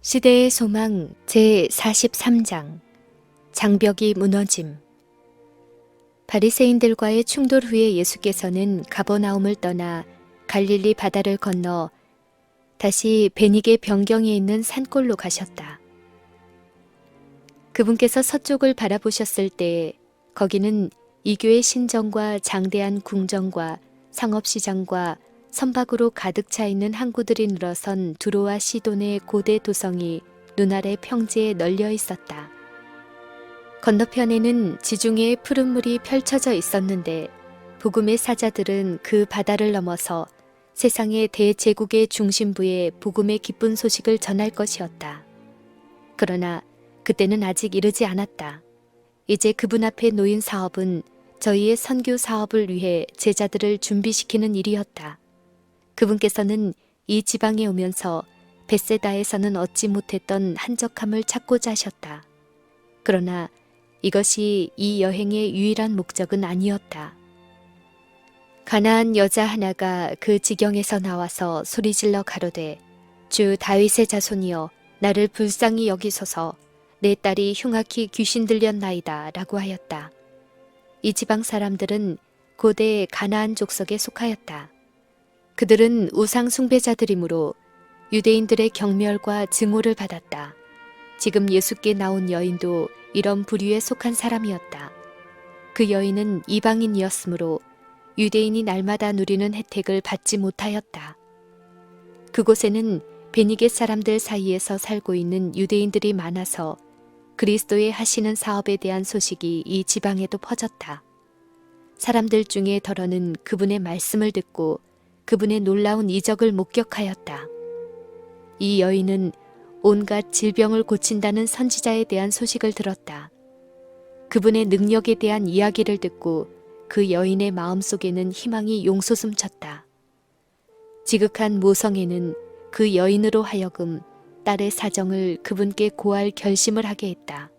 시대의 소망 제43장 장벽이 무너짐. 바리새인들과의 충돌 후에 예수께서는 가버나움을 떠나 갈릴리 바다를 건너 다시 베니게 변경에 있는 산골로 가셨다. 그분께서 서쪽을 바라보셨을 때 거기는 이교의 신정과 장대한 궁정과 상업시장과 선박으로 가득 차 있는 항구들이 늘어선 두로와 시돈의 고대 도성이 눈아래 평지에 널려 있었다. 건너편에는 지중해의 푸른 물이 펼쳐져 있었는데 복음의 사자들은 그 바다를 넘어서 세상의 대제국의 중심부에 복음의 기쁜 소식을 전할 것이었다. 그러나 그때는 아직 이르지 않았다. 이제 그분 앞에 놓인 사업은 저희의 선교 사업을 위해 제자들을 준비시키는 일이었다. 그분께서는 이 지방에 오면서 벳세다에서는 얻지 못했던 한적함을 찾고자 하셨다. 그러나 이것이 이 여행의 유일한 목적은 아니었다. 가나안 여자 하나가 그 지경에서 나와서 소리질러 가로되 주 다윗의 자손이여 나를 불쌍히 여기소서 내 딸이 흉악히 귀신 들렸나이다 라고 하였다. 이 지방 사람들은 고대 가나안 족속에 속하였다. 그들은 우상 숭배자들이므로 유대인들의 경멸과 증오를 받았다. 지금 예수께 나온 여인도 이런 부류에 속한 사람이었다. 그 여인은 이방인이었으므로 유대인이 날마다 누리는 혜택을 받지 못하였다. 그곳에는 베니겟 사람들 사이에서 살고 있는 유대인들이 많아서 그리스도의 하시는 사업에 대한 소식이 이 지방에도 퍼졌다. 사람들 중에 더러는 그분의 말씀을 듣고 그분의 놀라운 이적을 목격하였다. 이 여인은 온갖 질병을 고친다는 선지자에 대한 소식을 들었다. 그분의 능력에 대한 이야기를 듣고 그 여인의 마음속에는 희망이 용솟음쳤다. 지극한 모성애는 그 여인으로 하여금 딸의 사정을 그분께 고할 결심을 하게 했다.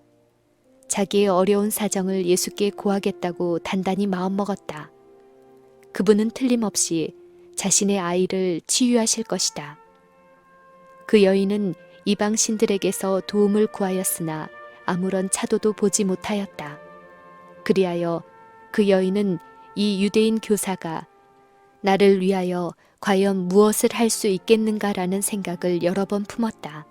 자기의 어려운 사정을 예수께 고하겠다고 단단히 마음먹었다. 그분은 틀림없이 자신의 아이를 치유하실 것이다. 그 여인은 이방 신들에게서 도움을 구하였으나 아무런 차도도 보지 못하였다. 그리하여 그 여인은 이 유대인 교사가 나를 위하여 과연 무엇을 할 수 있겠는가라는 생각을 여러 번 품었다.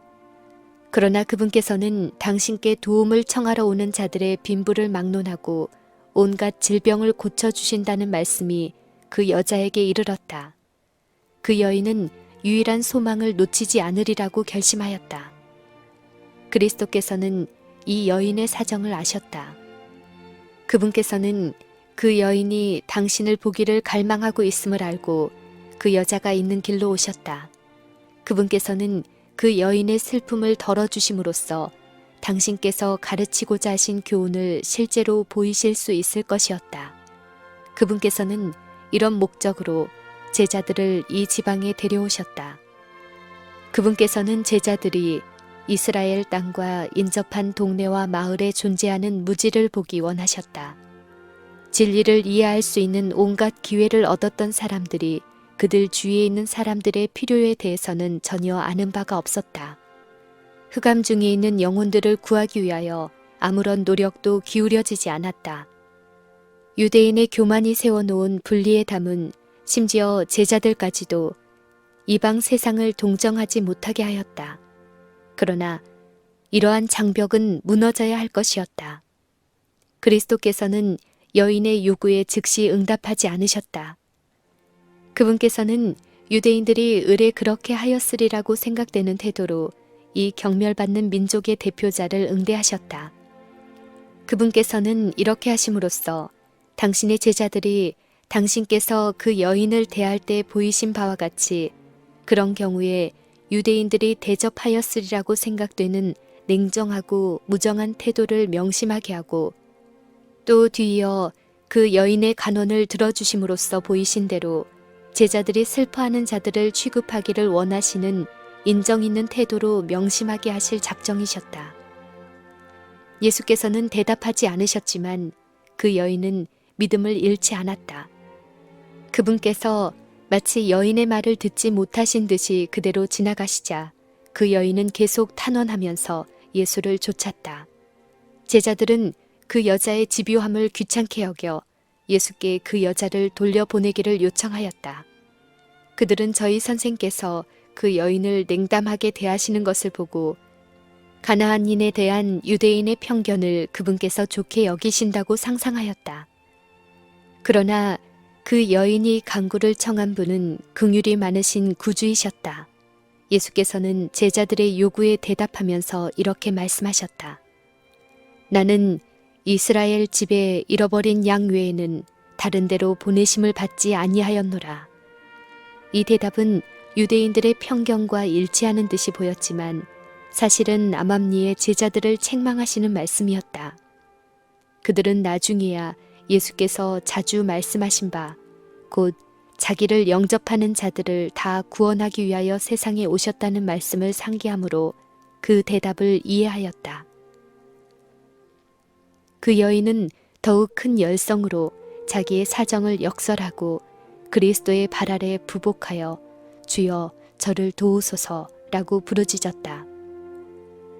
그러나 그분께서는 당신께 도움을 청하러 오는 자들의 빈부를 막론하고 온갖 질병을 고쳐주신다는 말씀이 그 여자에게 이르렀다. 그 여인은 유일한 소망을 놓치지 않으리라고 결심하였다. 그리스도께서는 이 여인의 사정을 아셨다. 그분께서는 그 여인이 당신을 보기를 갈망하고 있음을 알고 그 여자가 있는 길로 오셨다. 그분께서는 그 여인의 슬픔을 덜어주심으로써 당신께서 가르치고자 하신 교훈을 실제로 보이실 수 있을 것이었다. 그분께서는 이런 목적으로 제자들을 이 지방에 데려오셨다. 그분께서는 제자들이 이스라엘 땅과 인접한 동네와 마을에 존재하는 무지를 보기 원하셨다. 진리를 이해할 수 있는 온갖 기회를 얻었던 사람들이 그들 주위에 있는 사람들의 필요에 대해서는 전혀 아는 바가 없었다. 흑암 중에 있는 영혼들을 구하기 위하여 아무런 노력도 기울여지지 않았다. 유대인의 교만이 세워놓은 분리의 담은 심지어 제자들까지도 이방 세상을 동정하지 못하게 하였다. 그러나 이러한 장벽은 무너져야 할 것이었다. 그리스도께서는 여인의 요구에 즉시 응답하지 않으셨다. 그분께서는 유대인들이 의례 그렇게 하였으리라고 생각되는 태도로 이 경멸받는 민족의 대표자를 응대하셨다. 그분께서는 이렇게 하심으로써 당신의 제자들이 당신께서 그 여인을 대할 때 보이신 바와 같이 그런 경우에 유대인들이 대접하였으리라고 생각되는 냉정하고 무정한 태도를 명심하게 하고 또 뒤이어 그 여인의 간언을 들어주심으로써 보이신 대로 제자들이 슬퍼하는 자들을 취급하기를 원하시는 인정 있는 태도로 명심하게 하실 작정이셨다. 예수께서는 대답하지 않으셨지만 그 여인은 믿음을 잃지 않았다. 그분께서 마치 여인의 말을 듣지 못하신 듯이 그대로 지나가시자 그 여인은 계속 탄원하면서 예수를 쫓았다. 제자들은 그 여자의 집요함을 귀찮게 여겨 예수께 그 여자를 돌려보내기를 요청하였다. 그들은 저희 선생께서 그 여인을 냉담하게 대하시는 것을 보고 가나안인에 대한 유대인의 편견을 그분께서 좋게 여기신다고 상상하였다. 그러나 그 여인이 간구를 청한 분은 긍휼이 많으신 구주이셨다. 예수께서는 제자들의 요구에 대답하면서 이렇게 말씀하셨다. 나는 이스라엘 집에 잃어버린 양 외에는 다른 데로 보내심을 받지 아니하였노라. 이 대답은 유대인들의 편견과 일치하는 듯이 보였지만 사실은 암암리의 제자들을 책망하시는 말씀이었다. 그들은 나중에야 예수께서 자주 말씀하신 바 곧 자기를 영접하는 자들을 다 구원하기 위하여 세상에 오셨다는 말씀을 상기함으로 그 대답을 이해하였다. 그 여인은 더욱 큰 열성으로 자기의 사정을 역설하고 그리스도의 발 아래 부복하여 주여 저를 도우소서라고 부르짖었다.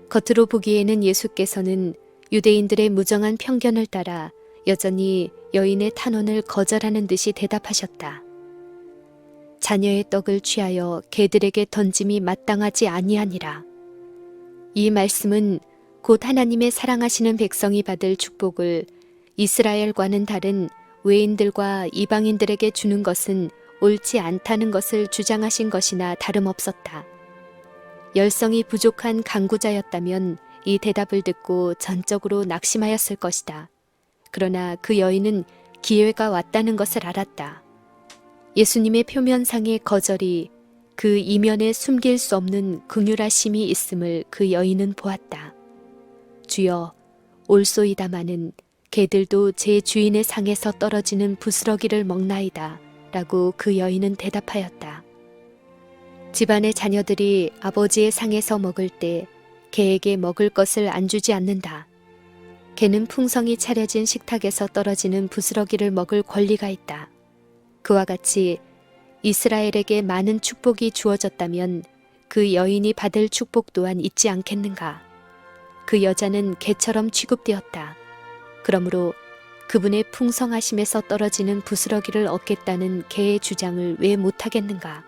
겉으로 보기에는 예수께서는 유대인들의 무정한 편견을 따라 여전히 여인의 탄원을 거절하는 듯이 대답하셨다. 자녀의 떡을 취하여 개들에게 던짐이 마땅하지 아니하니라. 이 말씀은 곧 하나님의 사랑하시는 백성이 받을 축복을 이스라엘과는 다른 외인들과 이방인들에게 주는 것은 옳지 않다는 것을 주장하신 것이나 다름없었다. 열성이 부족한 간구자였다면 이 대답을 듣고 전적으로 낙심하였을 것이다. 그러나 그 여인은 기회가 왔다는 것을 알았다. 예수님의 표면상의 거절이 그 이면에 숨길 수 없는 긍휼하심이 있음을 그 여인은 보았다. 주여, 올소이다마는 개들도 제 주인의 상에서 떨어지는 부스러기를 먹나이다 라고 그 여인은 대답하였다. 집안의 자녀들이 아버지의 상에서 먹을 때 개에게 먹을 것을 안 주지 않는다. 개는 풍성이 차려진 식탁에서 떨어지는 부스러기를 먹을 권리가 있다. 그와 같이 이스라엘에게 많은 축복이 주어졌다면 그 여인이 받을 축복 또한 있지 않겠는가. 그 여자는 개처럼 취급되었다. 그러므로 그분의 풍성하심에서 떨어지는 부스러기를 얻겠다는 개의 주장을 왜 못하겠는가.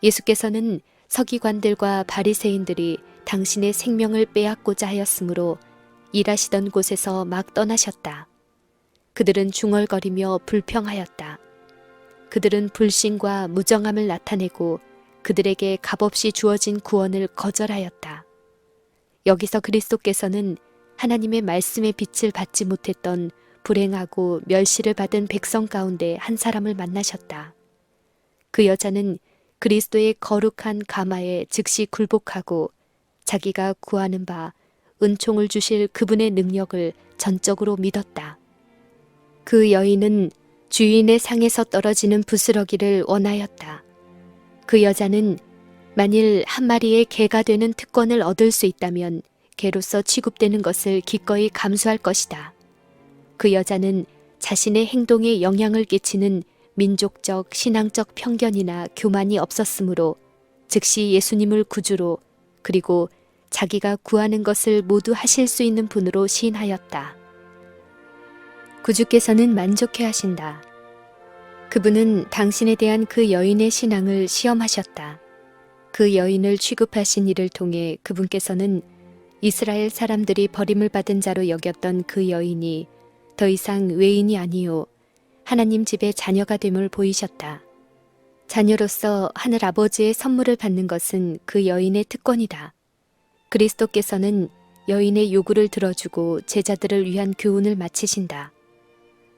예수께서는 서기관들과 바리새인들이 당신의 생명을 빼앗고자 하였으므로 일하시던 곳에서 막 떠나셨다. 그들은 중얼거리며 불평하였다. 그들은 불신과 무정함을 나타내고 그들에게 값없이 주어진 구원을 거절하였다. 여기서 그리스도께서는 하나님의 말씀의 빛을 받지 못했던 불행하고 멸시를 받은 백성 가운데 한 사람을 만나셨다. 그 여자는 그리스도의 거룩한 가마에 즉시 굴복하고 자기가 구하는 바 은총을 주실 그분의 능력을 전적으로 믿었다. 그 여인은 주인의 상에서 떨어지는 부스러기를 원하였다. 그 여자는 만일 한 마리의 개가 되는 특권을 얻을 수 있다면 개로서 취급되는 것을 기꺼이 감수할 것이다. 그 여자는 자신의 행동에 영향을 끼치는 민족적, 신앙적 편견이나 교만이 없었으므로 즉시 예수님을 구주로 그리고 자기가 구하는 것을 모두 하실 수 있는 분으로 시인하였다. 구주께서는 만족해 하신다. 그분은 당신에 대한 그 여인의 신앙을 시험하셨다. 그 여인을 취급하신 이를 통해 그분께서는 이스라엘 사람들이 버림을 받은 자로 여겼던 그 여인이 더 이상 외인이 아니요 하나님 집의 자녀가 됨을 보이셨다. 자녀로서 하늘 아버지의 선물을 받는 것은 그 여인의 특권이다. 그리스도께서는 여인의 요구를 들어주고 제자들을 위한 교훈을 마치신다.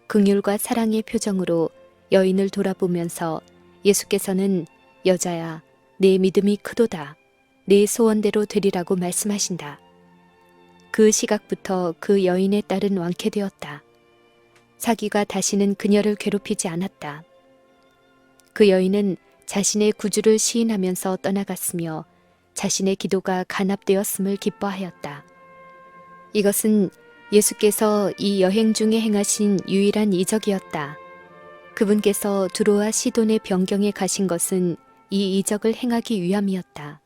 긍휼과 사랑의 표정으로 여인을 돌아보면서 예수께서는 여자야, 내 믿음이 크도다. 내 소원대로 되리라고 말씀하신다. 그 시각부터 그 여인의 딸은 완쾌되었다. 사귀가 다시는 그녀를 괴롭히지 않았다. 그 여인은 자신의 구주를 시인하면서 떠나갔으며 자신의 기도가 간합되었음을 기뻐하였다. 이것은 예수께서 이 여행 중에 행하신 유일한 이적이었다. 그분께서 두로와 시돈의 변경에 가신 것은 이 이적을 행하기 위함이었다.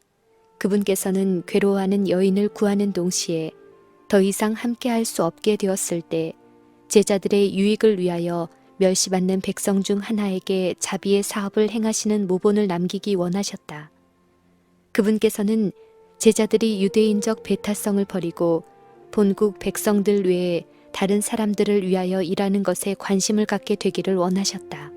그분께서는 괴로워하는 여인을 구하는 동시에 더 이상 함께할 수 없게 되었을 때 제자들의 유익을 위하여 멸시받는 백성 중 하나에게 자비의 사업을 행하시는 모본을 남기기 원하셨다. 그분께서는 제자들이 유대인적 배타성을 버리고 본국 백성들 외에 다른 사람들을 위하여 일하는 것에 관심을 갖게 되기를 원하셨다.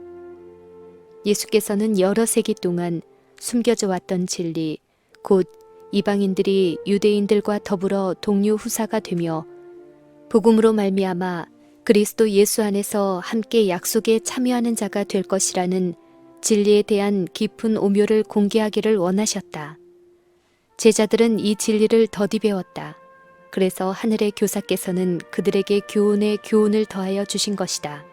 예수께서는 여러 세기 동안 숨겨져 왔던 진리, 곧 이방인들이 유대인들과 더불어 동료 후사가 되며 복음으로 말미암아 그리스도 예수 안에서 함께 약속에 참여하는 자가 될 것이라는 진리에 대한 깊은 오묘를 공개하기를 원하셨다. 제자들은 이 진리를 더디 배웠다. 그래서 하늘의 교사께서는 그들에게 교훈에 교훈을 더하여 주신 것이다.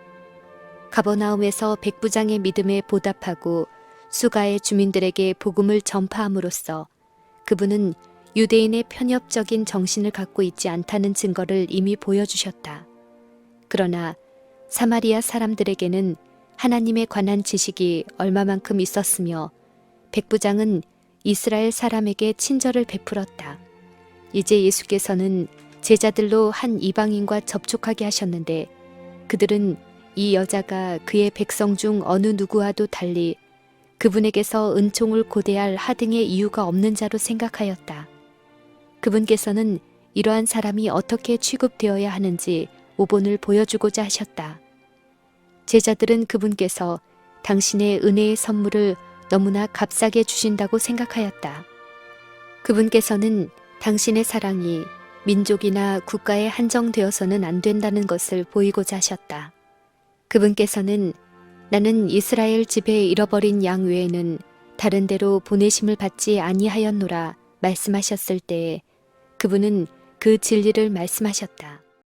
가버나움에서 백부장의 믿음에 보답하고 수가의 주민들에게 복음을 전파함으로써 그분은 유대인의 편협적인 정신을 갖고 있지 않다는 증거를 이미 보여주셨다. 그러나 사마리아 사람들에게는 하나님에 관한 지식이 얼마만큼 있었으며 백부장은 이스라엘 사람에게 친절을 베풀었다. 이제 예수께서는 제자들로 한 이방인과 접촉하게 하셨는데 그들은 이 여자가 그의 백성 중 어느 누구와도 달리 그분에게서 은총을 고대할 하등의 이유가 없는 자로 생각하였다. 그분께서는 이러한 사람이 어떻게 취급되어야 하는지 모본을 보여주고자 하셨다. 제자들은 그분께서 당신의 은혜의 선물을 너무나 값싸게 주신다고 생각하였다. 그분께서는 당신의 사랑이 민족이나 국가에 한정되어서는 안 된다는 것을 보이고자 하셨다. 그분께서는 나는 이스라엘 집에 잃어버린 양 외에는 다른 데로 보내심을 받지 아니하였노라 말씀하셨을 때에 그분은 그 진리를 말씀하셨다.